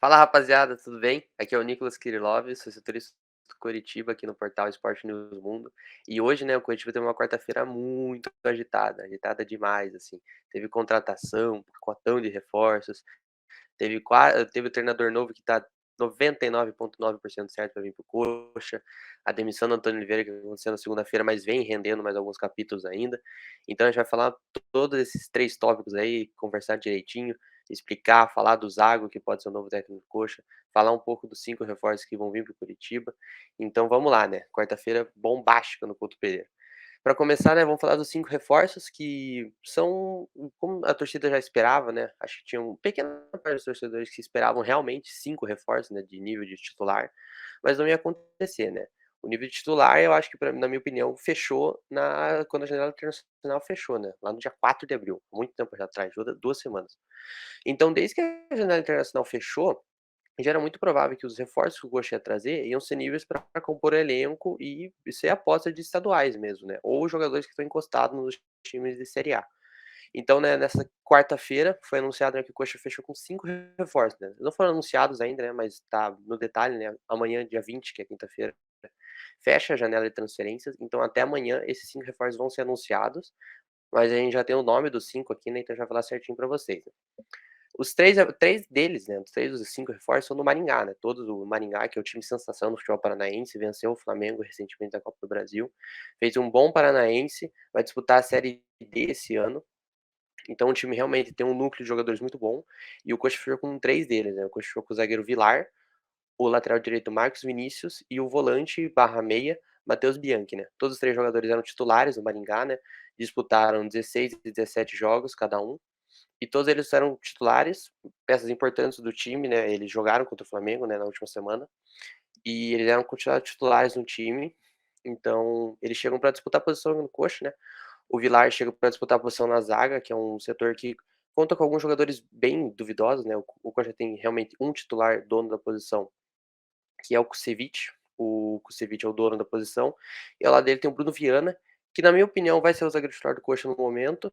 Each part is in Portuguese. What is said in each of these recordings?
Fala rapaziada, tudo bem? Aqui é o Nicolas Kirilov, sou setorista do Coritiba aqui no portal Esporte News Mundo. E hoje, né, o Coritiba teve uma quarta-feira muito agitada, agitada demais, assim. Teve contratação, pacotão de reforços, teve o treinador novo que tá 99,9% certo para vir pro Coxa, a demissão do Antônio Oliveira que aconteceu na segunda-feira, mas vem rendendo mais alguns capítulos ainda. Então a gente vai falar todos esses 3 tópicos aí, conversar direitinho, explicar, falar do Zago, que pode ser o novo técnico do Coxa, falar um pouco dos 5 reforços que vão vir para o Curitiba. Então vamos lá, né, quarta-feira bombástica no Couto Pereira. Para começar, né, vamos falar dos 5 reforços que são como a torcida já esperava, né, acho que tinha uma pequena parte dos torcedores que esperavam realmente 5 reforços, né, de nível de titular, mas não ia acontecer, né. O nível de titular eu acho que na minha opinião fechou quando a janela internacional fechou, né, lá no dia 4 de abril, muito tempo já atrás, 2 semanas. Então desde que a janela internacional fechou, já era muito provável que os reforços que o Coxa ia trazer iam ser níveis para compor elenco e ser aposta de estaduais mesmo, né, ou jogadores que estão encostados nos times de série A. Então, né, nessa quarta-feira foi anunciado, né, que o Coxa fechou com 5 reforços, né. Não foram anunciados ainda, né, mas tá no detalhe, né, amanhã dia 20, que é quinta-feira, fecha a janela de transferências, então até amanhã esses 5 reforços vão ser anunciados, mas a gente já tem o nome dos 5 aqui, né, então já vou falar certinho para vocês, né. Os 3 deles, né, os 3 dos 5 reforços são do Maringá, né, todos do Maringá, que é o time sensação do futebol paranaense, venceu o Flamengo recentemente da Copa do Brasil, fez um bom paranaense, vai disputar a Série D esse ano, então o time realmente tem um núcleo de jogadores muito bom, e o Coxa fechou com 3 deles, né, o Coxa fechou com o zagueiro Vilar, o lateral direito Marcos Vinícius e o volante barra meia Matheus Bianchi, né. Todos os 3 jogadores eram titulares do Maringá, né, disputaram 16 e 17 jogos cada um, e todos eles eram titulares, peças importantes do time, né, eles jogaram contra o Flamengo, né, na última semana, e eles eram continuados titulares no time, então eles chegam para disputar a posição no Coxa, né. O Vilar chega para disputar a posição na zaga, que é um setor que conta com alguns jogadores bem duvidosos, né, o Coxa tem realmente um titular dono da posição, que é o Kusevich é o dono da posição, e ao lado dele tem o Bruno Viana, que na minha opinião vai ser o zagueiro titular do Coxa no momento,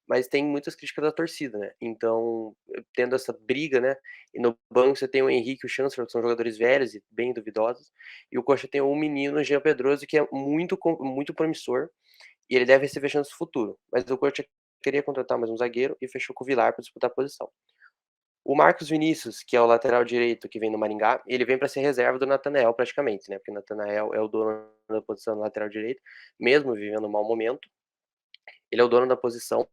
mas tem muitas críticas da torcida, né, então, tendo essa briga, né, e no banco você tem o Henrique e o Chancellor, que são jogadores velhos e bem duvidosos, e o Coxa tem um menino, Jean Pedroso, que é muito promissor, e ele deve receber chance no futuro, mas o Coxa queria contratar mais um zagueiro e fechou com o Vilar para disputar a posição. O Marcos Vinícius, que é o lateral direito que vem do Maringá, ele vem para ser reserva do Natanael praticamente, né, porque o Natanael é o dono da posição do lateral direito, mesmo vivendo um mau momento, ele é o dono da posição,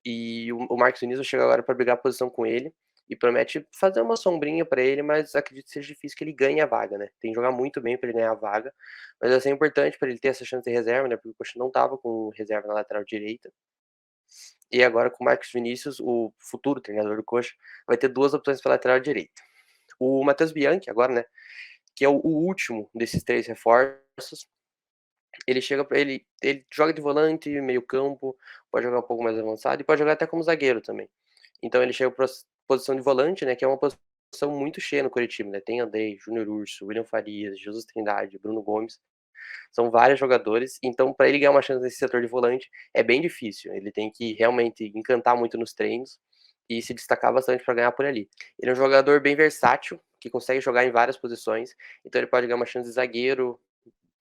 e o Marcos Vinícius chega agora para brigar a posição com ele, e promete fazer uma sombrinha para ele, mas acredito que seja difícil que ele ganhe a vaga, né. Tem que jogar muito bem para ele ganhar a vaga, mas vai ser importante para ele ter essa chance de reserva, né, porque o Coxa não estava com reserva na lateral direita. E agora com o Marcos Vinícius, o futuro treinador do Coxa, vai ter 2 opções para lateral direita. O Matheus Bianchi agora, né, que é o último desses 3 reforços, ele chega para ele joga de volante, meio campo, pode jogar um pouco mais avançado e pode jogar até como zagueiro também. Então ele chega pra posição de volante, né, que é uma posição muito cheia no Coritiba, né, tem Andrei, Júnior Urso, William Farias, Jesus Trindade, Bruno Gomes, são vários jogadores, então para ele ganhar uma chance nesse setor de volante é bem difícil, ele tem que realmente encantar muito nos treinos e se destacar bastante para ganhar por ali. Ele é um jogador bem versátil, que consegue jogar em várias posições, então ele pode ganhar uma chance de zagueiro,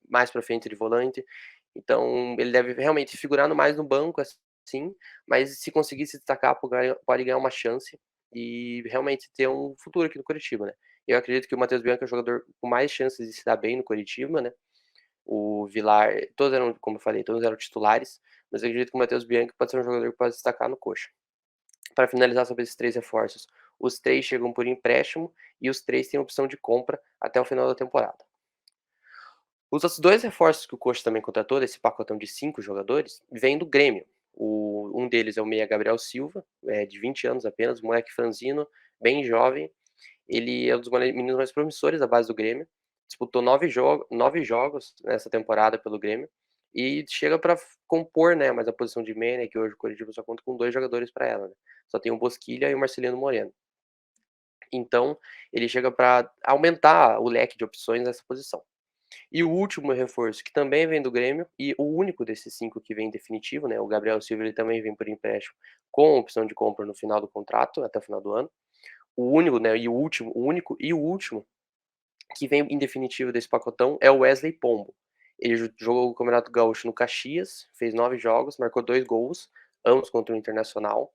mais para frente de volante, então ele deve realmente figurar mais no banco, assim, mas se conseguir se destacar pode ganhar uma chance e realmente ter um futuro aqui no Coritiba, né. Eu acredito que o Matheus Bianchi é o jogador com mais chances de se dar bem no Coritiba, né, o Vilar, todos eram, como eu falei, todos eram titulares, mas eu acredito que o Matheus Bianchi pode ser um jogador que pode destacar no Coxa. Para finalizar sobre esses 3 reforços, os 3 chegam por empréstimo e os 3 têm opção de compra até o final da temporada. Os outros 2 reforços que o Coxa também contratou, desse pacotão de 5 jogadores, vêm do Grêmio. Um deles é o meia Gabriel Silva, de 20 anos apenas, moleque franzino, bem jovem. Ele é um dos meninos mais promissores da base do Grêmio, disputou 9 jogos nessa temporada pelo Grêmio, e chega para compor, né, mais a posição de meia, né, que hoje o Coritiba só conta com 2 jogadores para ela, né, só tem o Bosquilha e o Marcelino Moreno. Então, ele chega para aumentar o leque de opções nessa posição. E o último reforço, que também vem do Grêmio, e o único desses 5 que vem definitivo, né, o Gabriel Silva, ele também vem por empréstimo, com opção de compra no final do contrato, até o final do ano. O único, né, e o último o único e o último que vem em definitivo desse pacotão é o Wesley Pombo. Ele jogou o Campeonato Gaúcho no Caxias, fez 9 jogos, marcou 2 gols, ambos contra o Internacional.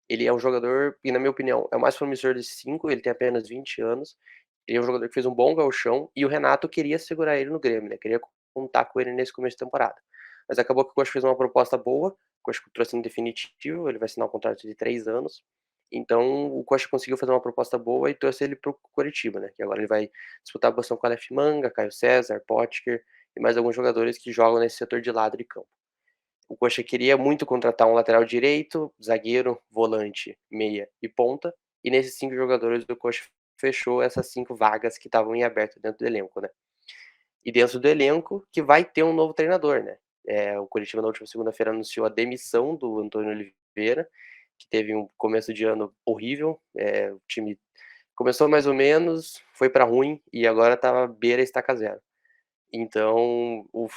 Ele é um jogador e, na minha opinião, é o mais promissor desses 5, ele tem apenas 20 anos. Ele é um jogador que fez um bom gauchão e o Renato queria segurar ele no Grêmio, né, queria contar com ele nesse começo de temporada. Mas acabou que o Coxa fez uma proposta boa, o Coxa trouxe em definitivo, ele vai assinar um contrato de 3 anos. Então o Coxa conseguiu fazer uma proposta boa e trouxe ele para o Coritiba, né, que agora ele vai disputar a posição com Aleph Manga, Caio César, Potker e mais alguns jogadores que jogam nesse setor de lado de campo. O Coxa queria muito contratar um lateral direito, zagueiro, volante, meia e ponta, e nesses 5 jogadores o Coxa fechou essas 5 vagas que estavam em aberto dentro do elenco, né. E dentro do elenco que vai ter um novo treinador, né. O Coritiba na última segunda-feira anunciou a demissão do Antônio Oliveira, que teve um começo de ano horrível, o time começou mais ou menos, foi para ruim e agora tá beira estaca zero. Então, o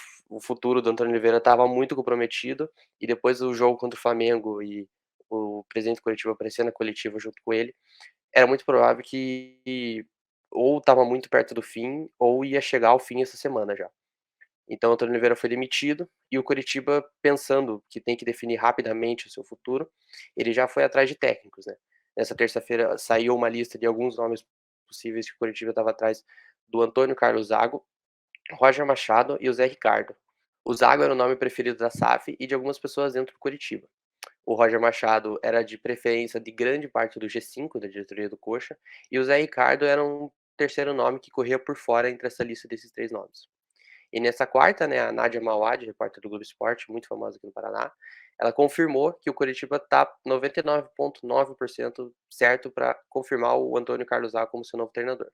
futuro do Antônio Oliveira estava muito comprometido, e depois do jogo contra o Flamengo e o presidente do Coritiba aparecer na coletiva junto com ele, era muito provável que ou estava muito perto do fim, ou ia chegar ao fim essa semana já. Então o Antônio Oliveira foi demitido, e o Coritiba, pensando que tem que definir rapidamente o seu futuro, ele já foi atrás de técnicos, né. Nessa terça-feira saiu uma lista de alguns nomes possíveis que o Coritiba estava atrás do Antônio Carlos Zago, Roger Machado e o Zé Ricardo. O Zago era o nome preferido da SAF e de algumas pessoas dentro do Coritiba. O Roger Machado era de preferência de grande parte do G5, da diretoria do Coxa, e o Zé Ricardo era um terceiro nome que corria por fora entre essa lista desses 3 nomes. E nessa quarta, né, a Nádia Mauad, repórter do Globo Esporte, muito famosa aqui no Paraná, ela confirmou que o Coritiba está 99,9% certo para confirmar o Antônio Carlos Zago como seu novo treinador.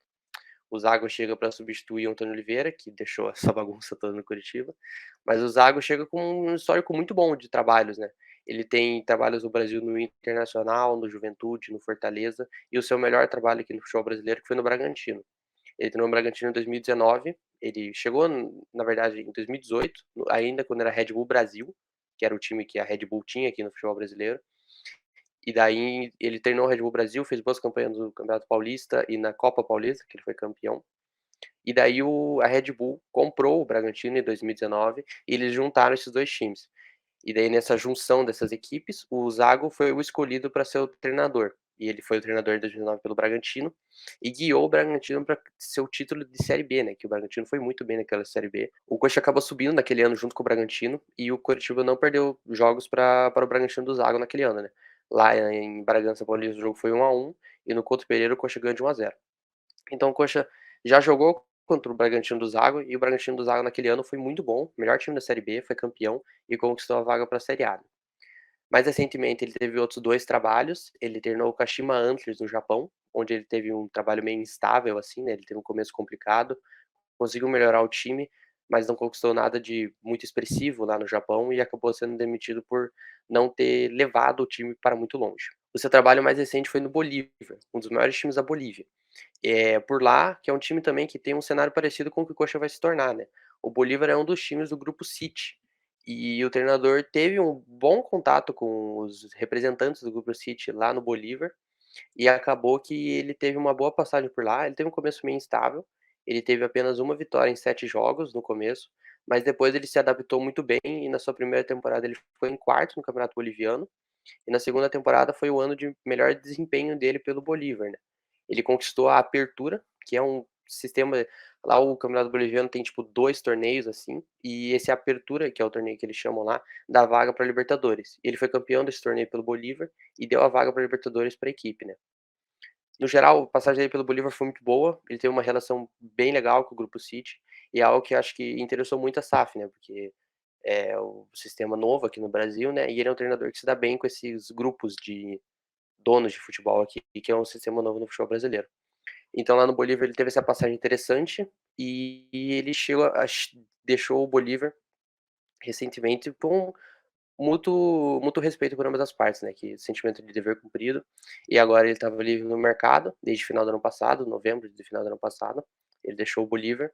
O Zago chega para substituir o Antônio Oliveira, que deixou essa bagunça toda no Curitiba, mas o Zago chega com um histórico muito bom de trabalhos, né. Ele tem trabalhos no Brasil no Internacional, no Juventude, no Fortaleza, e o seu melhor trabalho aqui no futebol brasileiro que foi no Bragantino. Ele treinou o Bragantino em 2019, ele chegou na verdade em 2018, ainda quando era Red Bull Brasil, que era o time que a Red Bull tinha aqui no futebol brasileiro, e daí ele treinou o Red Bull Brasil, fez boas campanhas no Campeonato Paulista e na Copa Paulista, que ele foi campeão. E daí a Red Bull comprou o Bragantino em 2019 e eles juntaram esses 2 times. E daí nessa junção dessas equipes, o Zago foi o escolhido para ser o treinador. E ele foi o treinador em 2019 pelo Bragantino e guiou o Bragantino para seu título de Série B, né, que o Bragantino foi muito bem naquela Série B. O Coxa acabou subindo naquele ano junto com o Bragantino e o Coritiba não perdeu jogos para o Bragantino do Zago naquele ano, né. Lá em Bragança Paulista o jogo foi 1-1 e no Couto Pereira o Coxa ganhou de 1-0. Então o Coxa já jogou contra o Bragantino do Zago, e o Bragantino do Zago naquele ano foi muito bom, melhor time da Série B, foi campeão e conquistou a vaga para a Série A. Mais recentemente ele teve outros 2 trabalhos, ele treinou o Kashima Antlers no Japão, onde ele teve um trabalho meio instável, assim, né, ele teve um começo complicado, conseguiu melhorar o time, mas não conquistou nada de muito expressivo lá no Japão e acabou sendo demitido por não ter levado o time para muito longe. O seu trabalho mais recente foi no Bolívia, um dos maiores times da Bolívia. Por lá, que é um time também que tem um cenário parecido com o que o Coxa vai se tornar, né. O Bolívar é um dos times do grupo City, e o treinador teve um bom contato com os representantes do grupo City lá no Bolívar, e acabou que ele teve uma boa passagem por lá. Ele teve um começo meio instável, ele teve apenas uma vitória em 7 jogos no começo, mas depois ele se adaptou muito bem e na sua primeira temporada ele ficou em quarto no campeonato boliviano, e na segunda temporada foi o ano de melhor desempenho dele pelo Bolívar, né. Ele conquistou a Apertura, que é um sistema lá o campeonato boliviano tem, tipo, 2 torneios, assim, e esse Apertura, que é o torneio que eles chamam lá, dá vaga pra Libertadores. Ele foi campeão desse torneio pelo Bolívar e deu a vaga pra Libertadores pra equipe, né. No geral, a passagem dele pelo Bolívar foi muito boa, ele teve uma relação bem legal com o Grupo City, e é algo que acho que interessou muito a SAF, né, porque é o sistema novo aqui no Brasil, né, e ele é um treinador que se dá bem com esses grupos de donos de futebol aqui, que é um sistema novo no futebol brasileiro. Então lá no Bolívar ele teve essa passagem interessante, e ele chegou a deixou o Bolívar recentemente com mútuo respeito por ambas as partes, né, que sentimento de dever cumprido, e agora ele estava livre no mercado, desde o final do ano passado, novembro do final do ano passado, ele deixou o Bolívar,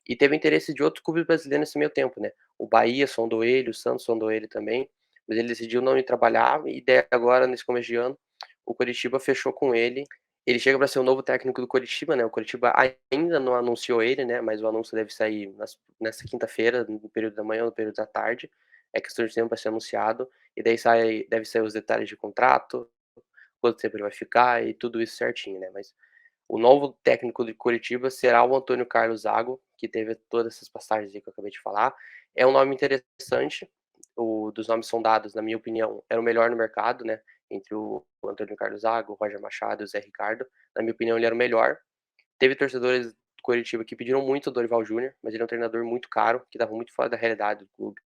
e teve interesse de outros clubes brasileiros nesse meio tempo, né, o Bahia sondou ele, o Santos sondou ele também, mas ele decidiu não ir trabalhar, e daí agora nesse começo de ano, o Coritiba fechou com ele, Ele chega para ser o novo técnico do Coritiba, né, o Coritiba ainda não anunciou ele, né, mas o anúncio deve sair nessa quinta-feira, no período da manhã ou no período da tarde, é questão de tempo para ser anunciado, e daí deve sair os detalhes de contrato, quanto tempo ele vai ficar e tudo isso certinho, né, mas o novo técnico de Coritiba será o Antônio Carlos Zago, que teve todas essas passagens aí que eu acabei de falar. É um nome interessante, o dos nomes sondados, na minha opinião, era o melhor no mercado, né, entre o Antônio Carlos Zago, o Roger Machado e o Zé Ricardo. Na minha opinião, ele era o melhor. Teve torcedores do Coritiba que pediram muito o Dorival Júnior, mas ele é um treinador muito caro, que estava muito fora da realidade do clube.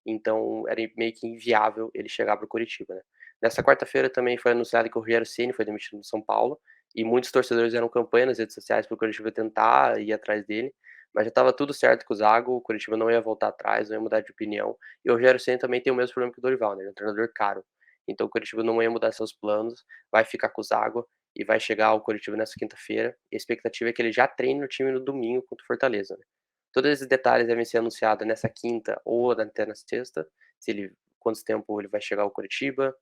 Então era meio que inviável ele chegar para o Coritiba, né. Nessa quarta-feira também foi anunciado que o Rogério Ceni foi demitido do São Paulo, e muitos torcedores fizeram campanha nas redes sociais para o Coritiba tentar ir atrás dele, mas já estava tudo certo com o Zago, o Coritiba não ia voltar atrás, não ia mudar de opinião, e o Rogério Ceni também tem o mesmo problema que o Dorival, né, ele é um treinador caro. Então o Coritiba não ia mudar seus planos, vai ficar com o Zago e vai chegar ao Coritiba nessa quinta-feira, e a expectativa é que ele já treine no time no domingo contra o Fortaleza, né. Todos esses detalhes devem ser anunciados nessa quinta ou até na sexta, se ele quanto tempo ele vai chegar ao Curitiba,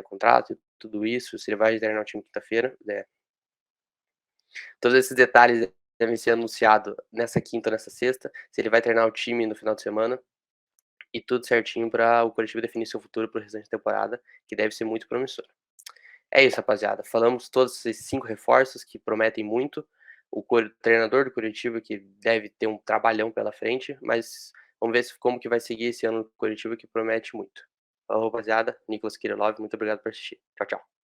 contrato e tudo isso, se ele vai treinar o time quinta-feira, né. Todos esses detalhes devem ser anunciado nessa quinta ou nessa sexta, se ele vai treinar o time no final de semana, e tudo certinho para o Curitiba definir seu futuro para o restante da temporada, que deve ser muito promissor. É isso, rapaziada. Falamos todos esses 5 reforços que prometem muito. O treinador do Curitiba que deve ter um trabalhão pela frente, mas vamos ver como que vai seguir esse ano no Curitiba que promete muito. Falou, rapaziada. Nicolas Kirilov, muito obrigado por assistir. Tchau, tchau.